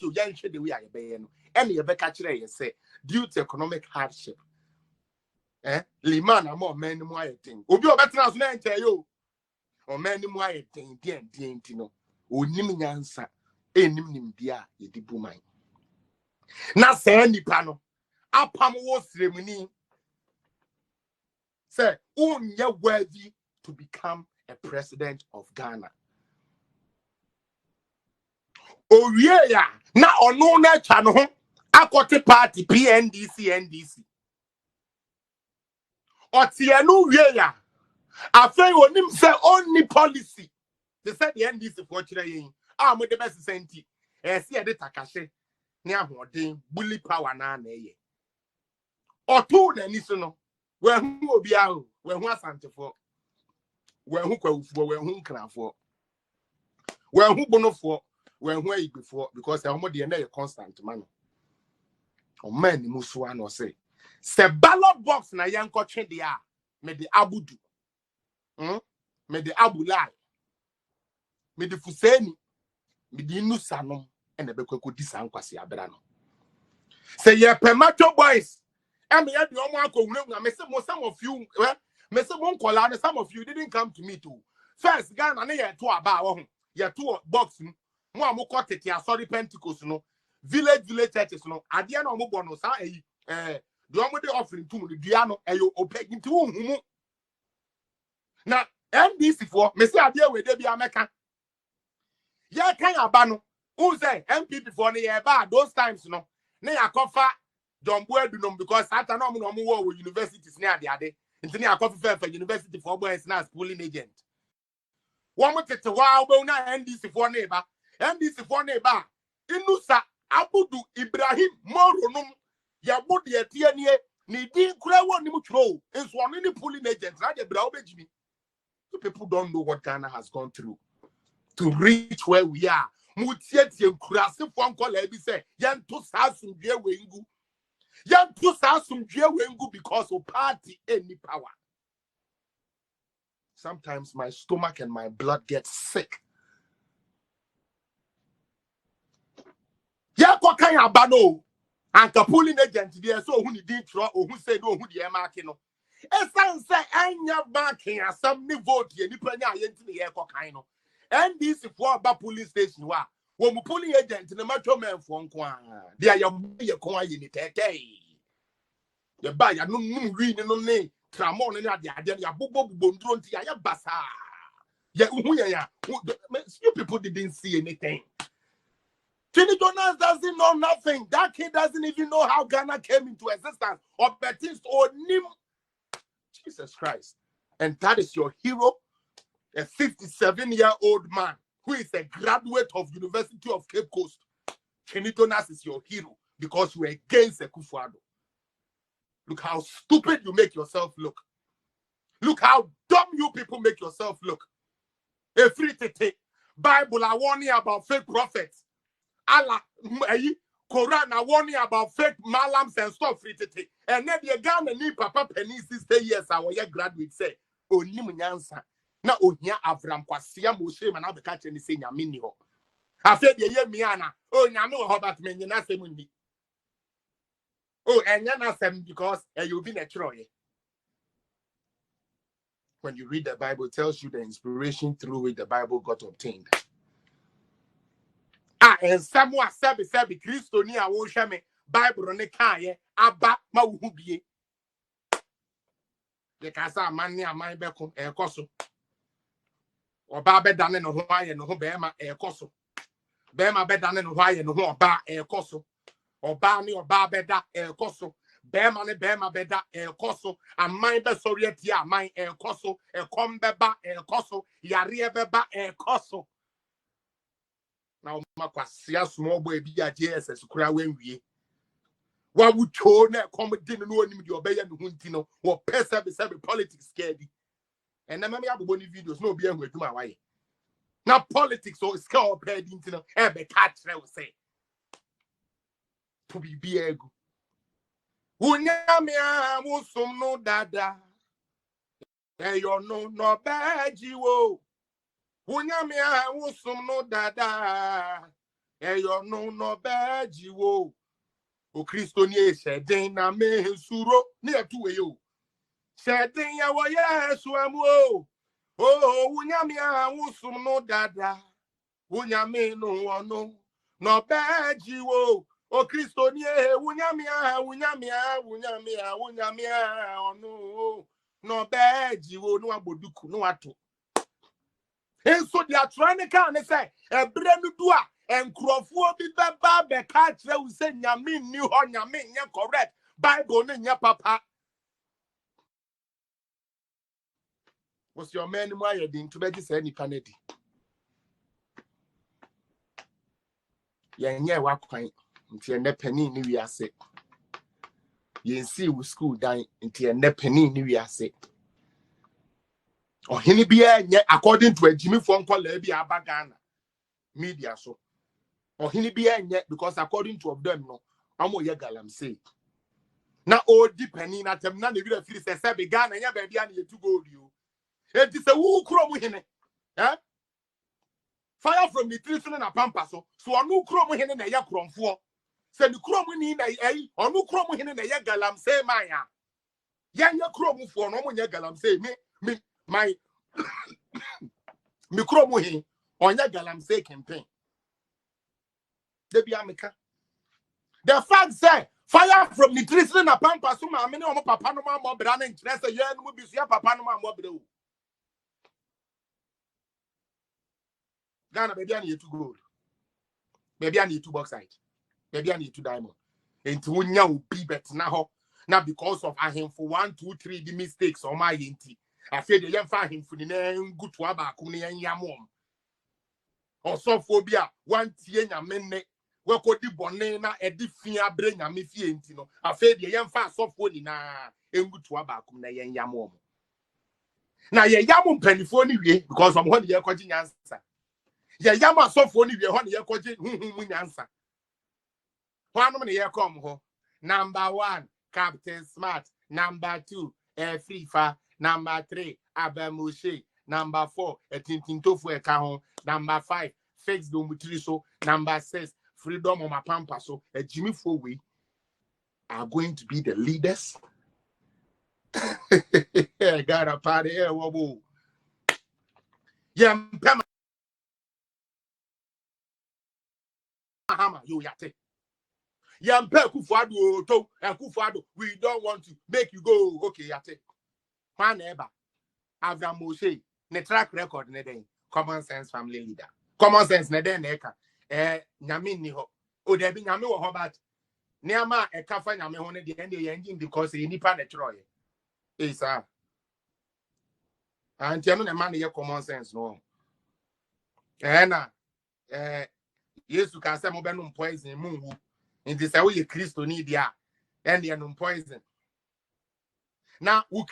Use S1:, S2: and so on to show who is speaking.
S1: so yan hwe the way I be no and ye beka kire ye say due to economic hardship liman am men mu ayetin obi obetena so na enche yo o men mu ayetin den no onim nyansa enim nimdia ye di buman na say nipa no apam wo sremuni say unye worthy to become a president of Ghana. Owie ya na onu na cha no ho akote party NDC otie no wie ya afei onim say only policy they said the NDC for kire yin mo de best senti se e de takashe ne ahoden bully power na eye otu na ni so no we hu obi ahu we hu asantefo we hu kwawufo we hu nkranfo we hu bonofo we hu ayibefo because e homo de na ye constant man o man ni muso ano say se ballot box na yanko twe de a me de abudu me de abulai me de fuseni me de nusanom ene bekweko di sankwase abera no say ye pemacho boys am ye de omo akohunu me say some of you me say mon kola some of you didn't come to me too first Ghana na ye to aba wo ho ye to box mo amukọ tete asori Pentecost no village churches no ade na omugbo no sa eyi de omo de offering tum de dua no eyo opegi nti wo humu na NDC for me say ade we de bia meka ye kan aba no who say MPP for no ye ba those times no na yakofa Dombo Edunum because ata na omo no wo universities na ade nti na yakofa for university for boys na as polling agent one mo tete wa obo na NDC for no eba NDC for neba inusa abudu Ibrahim moronum ya bodi etie nie ni din kura woni mu tro enso oni ni polling agent na de bra obejimi. People don't know what Ghana has gone through to reach where we are. Mu tietie nkurase fo nkola bi say yanto sasumdwe wengu because of party any power. Sometimes my stomach and my blood gets sick. Ya kwa kan abano anka polling agent there so who ni din tro or who say no who the mark no esan say anya banking asam ni vote ye nipa nya ayenti ne ye kwa kan no NDC for aba police station wa wo mu polling agent ne matwo menfo nko a dia ye kon aye ni tete ye ba ya no wi ni no ne tramon ne ade ya bobo ndro nti ya basa ye hu ye ya you people didn't see anything. Tini Jonas doesn't know nothing. That kid doesn't even know how Ghana came into existence or Baptist or Nim. Jesus Christ. And that is your hero, a 57-year-old man who is a graduate of University of Cape Coast. Tini Jonas is your hero because you are against Akufo-Addo. Look how stupid you make yourself look. Look how dumb you people make yourself look. A free tete. Bible are warning about fake prophets. Allah, Quran are warning about fake malams and stuff. And then the Ghana ni papa penny 60 years our graduate say, oh, Nimunyansa. Na Onya Avram Kwasia Moshe and I'll catch any saying Yaminio. I said, ye miana, oh, Yano Hobart Menina Semundi. Oh, and Yana Sem because you've been a Troy. When you read the Bible, it tells you the inspiration through which the Bible got obtained. And someone sabi Christo ni a wo hweme Bible ne kae aba ma wo hubie de kasa amane aman beko ekoso oba bedane no ho aye no ho bema ekoso bema bedane no ho aye no ho oba ekoso oba ni oba beda ekoso bema ne bema beda ekoso aman be sorieti aman ekoso ekom beba ekoso yare beba ekoso. Now, Maquasia small boy be a JSS cry when we. What would you know? Come didn't know him, your bay and Huntino, or Pesa beside politics scared. And then I have videos, no being with my way. Now, politics or scale paid into every catch, I will say. To be big. Unyamia Musum no dada. Hey, you no bad, you. Unyamia Musum no dada. eyo no beji wo o Kristo ni eshedin na me nsuro ni etuwe yo shedin ya wo Yesu amu o wunyame a wusum no dada wunyame no wono no beji wo o Kristo ni wunyame a ono no beji wo no aboduku no ato enso dia trying kan ne say ebre no du a enkrofo bi beba be ka kire wo se nyame ni ho nyame nya correct bible ne nya papa was your man mu ayedin to be say ni panedi yenye wa kwan nti ene pani ni wiase yensi wo school dan nti ene pani ni wiase ohini bia nye according to ajimi fo nkola bia abagana media so ohini bia nye because according to of them no amo ye galamsey na odi pani na tem na wi firi se be Ghana nya ba bia na yetu gold yo enti se wu kuro mu hene fire from the tree na pampa so onu kuro mu hene na ye kromfo se ni kuro mu ni na onu kuro mu hene na ye galamsey maya ye nya kuro mu fo no mo nya galamsey me my mikro mu he onya galamsey campaign debi ameka the fact say fire from the trees na pampa so ma me ne o papa no ma mo bra na nkire say ye no bi so ya papa no ma mo bra o Ghana baby an yetu gold baby an yetu bauxite baby an yetu diamond enti wonya obi bet na ho na because of ahemfo 1 2 3 the mistakes o ma yenti afi de yemfa ahemfo ni na ngutu abaako ne yanyamom osofo bi a wantie nyame ne wekodi bone na edi fia bre nyame fie enti no afi de yemfa asofo ni na ngutu abaako na yanyamom na ye yam mpanifo ni wie because om ho ne ye kwaji nyansa ye yam asofo ni wie ho ne ye kwaji mu nyansa ho anom ne ye kom ho number 1 Captain Smart, number 2 Frifa, number 3 Abamushe, number 4 Tintintofu Ekahon, number 5 Fix Domutriso, number 6 Freedom of Mapampa. So Jimmy Fowe are going to be the leaders. I got a party here, wobo. Yampema Hama, you yate. Yampe Kufuado to Kufuado. We don't want to make you go. Okay, yate. Whenever Abraham Moshe, ne track record ne den common sense family leader. Common sense ne den eka. Nyame ni ho. O debi nyame wo ho bat. Neama e kafa nyame ho ne de end ye engine because e nipa ne troye. Sir. Anti anu ne man ye common sense no. Na Yesu ka se mo be no poison munhu. Nti se wo ye Kristo ni dia. And ye no poison. Na wo